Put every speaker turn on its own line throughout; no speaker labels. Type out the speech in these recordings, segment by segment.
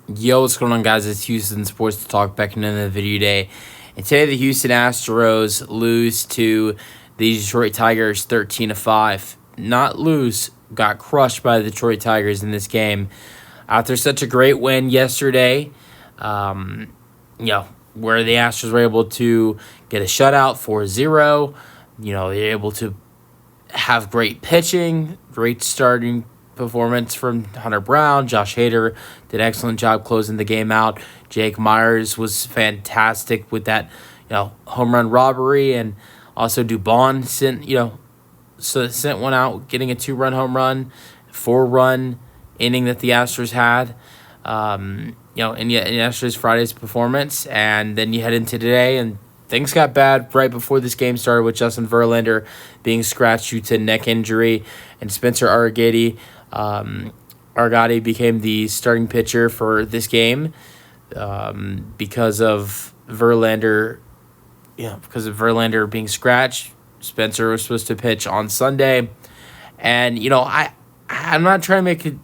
Yo, what's going on, guys? It's Houston Sports Talk back in another video today. And today, the Houston Astros lose to the Detroit Tigers 13-5. Not lose, got crushed by the Detroit Tigers in this game. After such a great win yesterday, where the Astros were able to get a shutout 4-0. They're able to have great pitching, great starting performance from Hunter Brown. Josh Hader did an excellent job closing the game out. Jake Myers was fantastic with that, home run robbery, and also Dubon sent one out, getting a 2-run home run, 4-run inning that the Astros had. In yesterday's Friday's performance, and then you head into today, and things got bad right before this game started with Justin Verlander being scratched due to neck injury, and Spencer Argatti became the starting pitcher for this game because of Verlander. Because of Verlander being scratched, Spencer was supposed to pitch on Sunday, and I'm not trying to make it.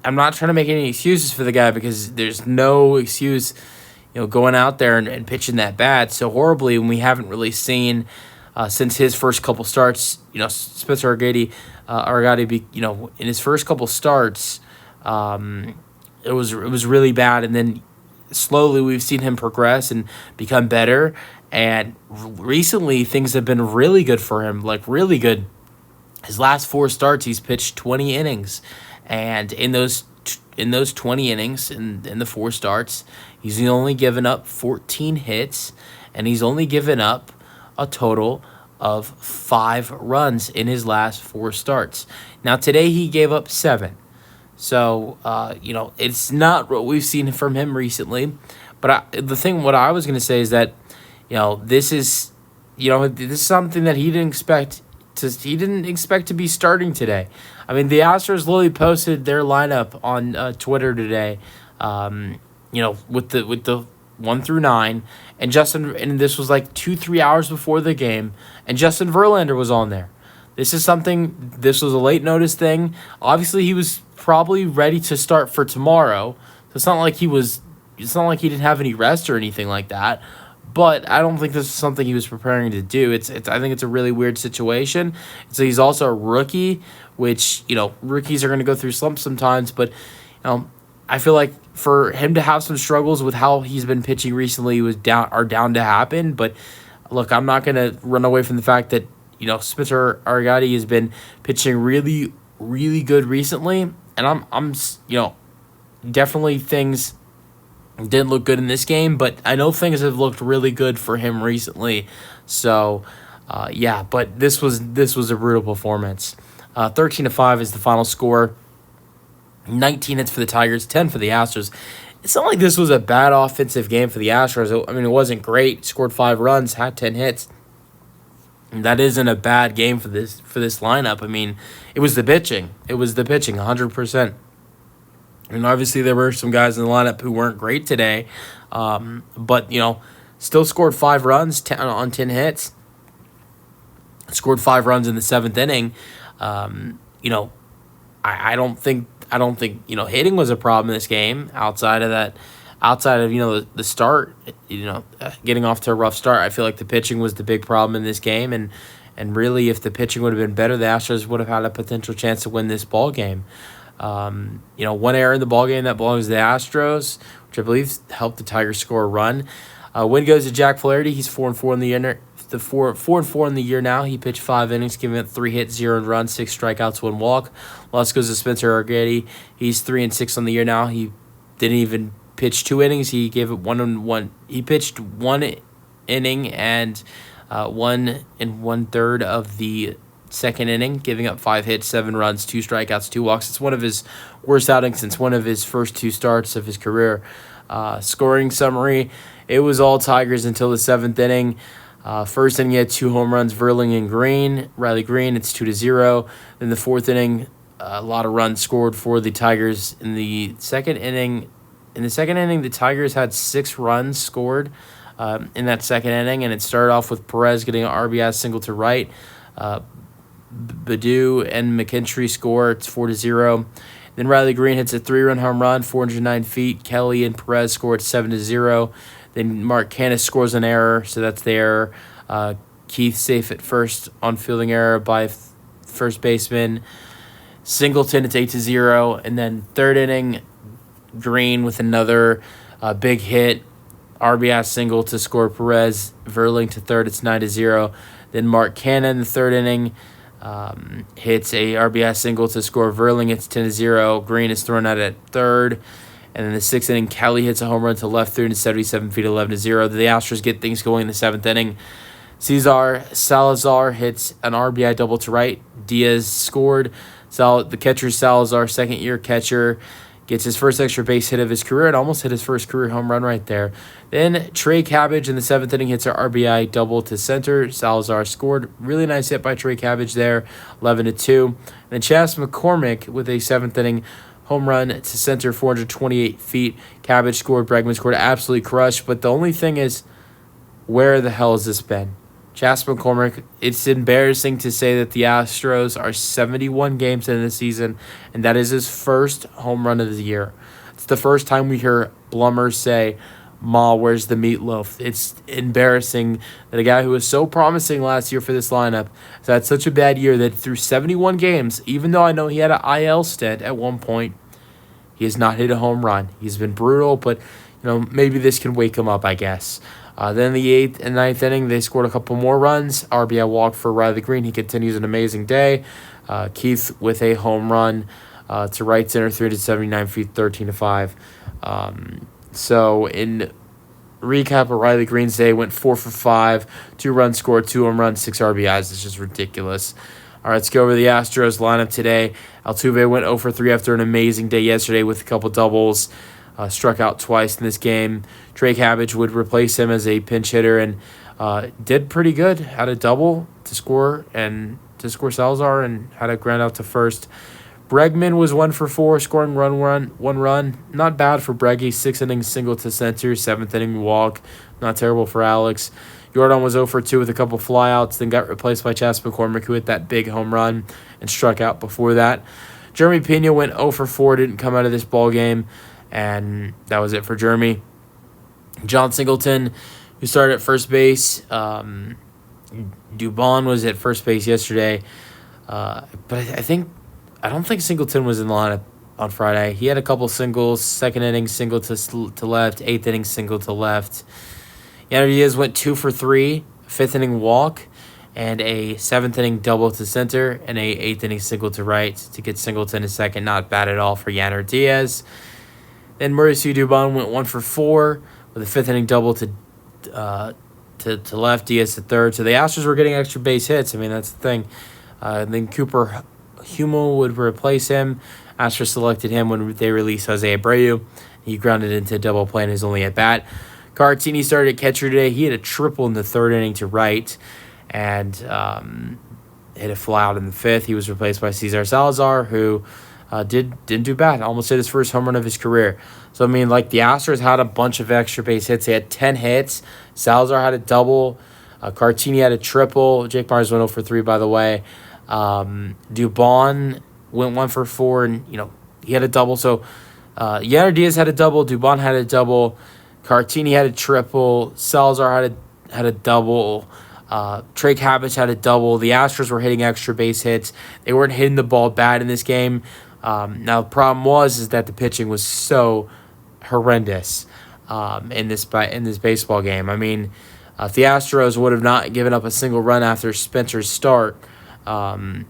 I'm not trying to make any excuses for the guy, because there's no excuse, going out there and pitching that bad so horribly when we haven't really seen since his first couple starts. Spencer Argatti, in his first couple starts, it was really bad, and then slowly we've seen him progress and become better. And recently things have been really good for him, like really good. His last 4 starts, he's pitched 20 innings. And in those 20 innings, in the 4 starts, he's only given up 14 hits, and he's only given up a total of 5 runs in his last 4 starts. Now, today he gave up 7. So, it's not what we've seen from him recently. But what I was going to say is that, this is something that he didn't expect. He didn't expect to be starting today. I mean, the Astros literally posted their lineup on Twitter today, with the 1 through 9, and this was like 2-3 hours before the game, and Justin Verlander was on there. This was a late notice thing. Obviously, he was probably ready to start for tomorrow. So it's not like he didn't have any rest or anything like that. But I don't think this is something he was preparing to do. I think it's a really weird situation. So he's also a rookie, which, rookies are going to go through slumps sometimes. But, I feel like for him to have some struggles with how he's been pitching recently are down to happen. But look, I'm not going to run away from the fact that, Spencer Argatti has been pitching really, really good recently. And I'm definitely things didn't look good in this game, but I know things have looked really good for him recently. So, but this was a brutal performance. 13-5 is the final score. 19 hits for the Tigers, 10 for the Astros. It's not like this was a bad offensive game for the Astros. I mean, it wasn't great. Scored 5 runs, had 10 hits. And that isn't a bad game for this lineup. I mean, it was the pitching. 100%. And obviously there were some guys in the lineup who weren't great today, but, still scored 5 runs on 10 hits. Scored 5 runs in the 7th inning. I don't think hitting was a problem in this game outside of the start, getting off to a rough start. I feel like the pitching was the big problem in this game, and really if the pitching would have been better, the Astros would have had a potential chance to win this ball game. One error in the ballgame that belongs to the Astros, which I believe helped the Tigers score a run. Win goes to Jack Flaherty. He's 4-4 in the year. 4-4 in the year now. He pitched 5 innings, giving up 3 hits, 0 runs, 6 strikeouts, 1 walk. Loss goes to Spencer Argatti. He's 3-6 on the year now. He didn't even pitch 2 innings. He gave it 1. He pitched 1 inning and 1 1/3 of the 2nd inning, giving up 5 hits, 7 runs, 2 strikeouts, 2 walks. It's one of his worst outings since one of his first 2 starts of his career. Scoring summary, it was all Tigers until the 7th inning. First inning, he had 2 home runs, Riley Green. It's 2-0. Then the 4th inning, a lot of runs scored for the Tigers. In the second inning, the Tigers had 6 runs scored in that 2nd inning, and it started off with Perez getting an RBI single to right. Baddoo and McKinstry score. It's 4-0. Then Riley Green hits a 3-run home run, 409 feet. Kelly and Perez scored 7-0. Then Mark Cannis scores an error, so that's the error. Keith safe at first on fielding error by first baseman. Singleton, it's 8-0. And then third inning, Green with another big hit. RBI single to score Perez. Verling to third, it's 9-0. Then Mark Cannon in the third inning hits a RBI single to score Verling. It's 10-0. Green is thrown out at third. And then the sixth inning, Kelly hits a home run to left 377 feet, 11-0. The Astros get things going in the seventh inning. Cesar Salazar hits an RBI double to right. Diaz scored. The catcher, Salazar, second-year catcher, gets his first extra base hit of his career and almost hit his first career home run right there. Then Trey Cabbage in the seventh inning hits an RBI double to center. Salazar scored. Really nice hit by Trey Cabbage there, 11-2. And then Chas McCormick with a seventh inning home run to center, 428 feet. Cabbage scored. Bregman scored. Absolutely crushed. But the only thing is, where the hell has this been? Chas McCormick, it's embarrassing to say that the Astros are 71 games into the season, and that is his first home run of the year. It's the first time we hear Blummer say, "Ma, where's the meatloaf?" It's embarrassing that a guy who was so promising last year for this lineup has had such a bad year that through 71 games, even though I know he had an IL stint at one point, he has not hit a home run. He's been brutal, but maybe this can wake him up, I guess. Then the eighth and ninth inning, they scored a couple more runs. RBI walk for Riley Green. He continues an amazing day. Keith with a home run to right center, 379 feet, 13-5. So in recap of Riley Green's day, went 4 for 5, 2 runs scored, 2 home runs, 6 RBIs. It's just ridiculous. All right, let's go over the Astros lineup today. Altuve went 0 for 3 after an amazing day yesterday with a couple doubles. Struck out twice in this game. Trey Cabbage would replace him as a pinch hitter and did pretty good. Had a double to score Salazar and had a ground out to first. Bregman was 1 for 4, scoring one run. Not bad for Breggy. 6th inning single to center, 7th inning walk. Not terrible for Alex. Jordan was 0 for 2 with a couple flyouts, then got replaced by Chas McCormick, who hit that big home run and struck out before that. Jeremy Pena went 0 for 4, didn't come out of this ball game. And that was it for Jeremy. John Singleton, who started at first base. Dubon was at first base yesterday. But I don't think Singleton was in the lineup on Friday. He had a couple singles. Second inning single to left. 8th inning single to left. Yanner Diaz went 2 for 3. 5th inning walk. And a 7th inning double to center. And a 8th inning single to right to get Singleton a second. Not bad at all for Yanner Diaz. Then Mauricio Dubon went 1 for 4 with a 5th inning double to left, Diaz to third. So the Astros were getting extra base hits. I mean, that's the thing. Then Cooper Hummel would replace him. Astros selected him when they released Jose Abreu. He grounded into a double play in his only at bat. Cartini started at catcher today. He had a triple in the third inning to right and hit a fly out in the 5th. He was replaced by Cesar Salazar, who didn't do bad. Almost hit his first home run of his career. So, the Astros had a bunch of extra base hits. They had 10 hits. Salazar had a double. Cartini had a triple. Jake Myers went 0 for 3, by the way. Dubon went 1 for 4, and, he had a double. So, Yanner Diaz had a double. Dubon had a double. Cartini had a triple. Salazar had a double. Trey Cabbage had a double. The Astros were hitting extra base hits. They weren't hitting the ball bad in this game. Now, the problem is that the pitching was so horrendous in this baseball game. If the Astros would have not given up a single run after Spencer's start, this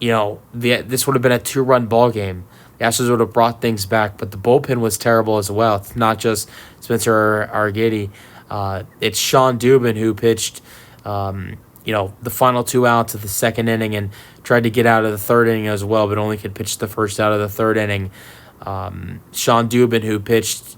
would have been a 2-run ball game. The Astros would have brought things back, but the bullpen was terrible as well. It's not just Spencer Arrighetti. It's Sean Dubin who pitched the final 2 outs of the second inning and tried to get out of the third inning as well, but only could pitch the first out of the third inning. Sean Dubin, who pitched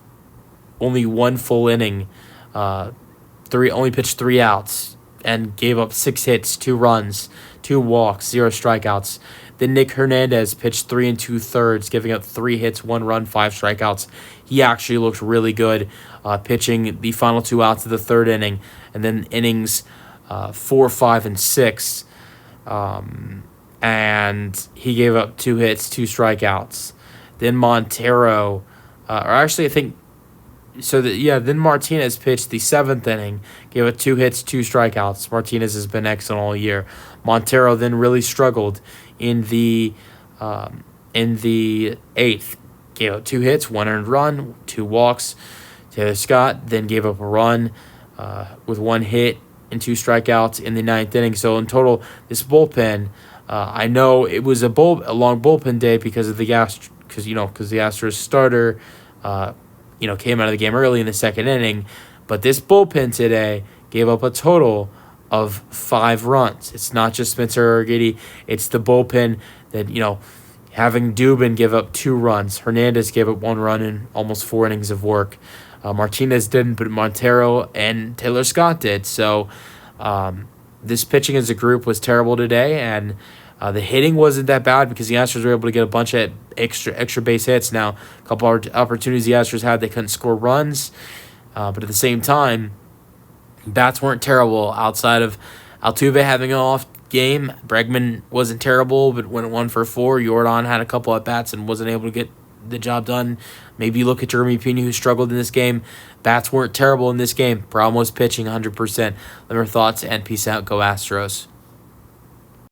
only 1 full inning, only pitched 3 outs and gave up 6 hits, 2 runs, 2 walks, 0 strikeouts. Then Nick Hernandez pitched 3 2/3, giving up 3 hits, 1 run, 5 strikeouts. He actually looked really good pitching the final 2 outs of the third inning, and then innings 4, 5, and 6. And he gave up 2 hits, 2 strikeouts. Then Montero, or actually I think so that yeah. Then Martinez pitched the seventh inning, gave it 2 hits, 2 strikeouts. Martinez has been excellent all year. Montero then really struggled in the eighth, gave up 2 hits, 1 earned run, 2 walks. Taylor Scott then gave up a run with 1 hit and 2 strikeouts in the ninth inning. So in total, this bullpen, I know it was a long bullpen day because of the because the Astros starter, came out of the game early in the second inning, but this bullpen today gave up a total of 5 runs. It's not just Spencer Urquidy, it's the bullpen that having Dubin give up 2 runs. Hernandez gave up 1 run in almost 4 innings of work. Martinez didn't, but Montero and Taylor Scott did. So this pitching as a group was terrible today, and the hitting wasn't that bad because the Astros were able to get a bunch of extra base hits. Now, a couple of opportunities the Astros had, they couldn't score runs. But at the same time, bats weren't terrible outside of Altuve having an off game. Bregman wasn't terrible, but went 1 for 4. Jordan had a couple at bats and wasn't able to get the job done. Maybe you look at Jeremy Pena, who struggled in this game. Bats weren't terrible in this game. Problem was pitching 100%. Let me know your thoughts, and peace out. Go Astros.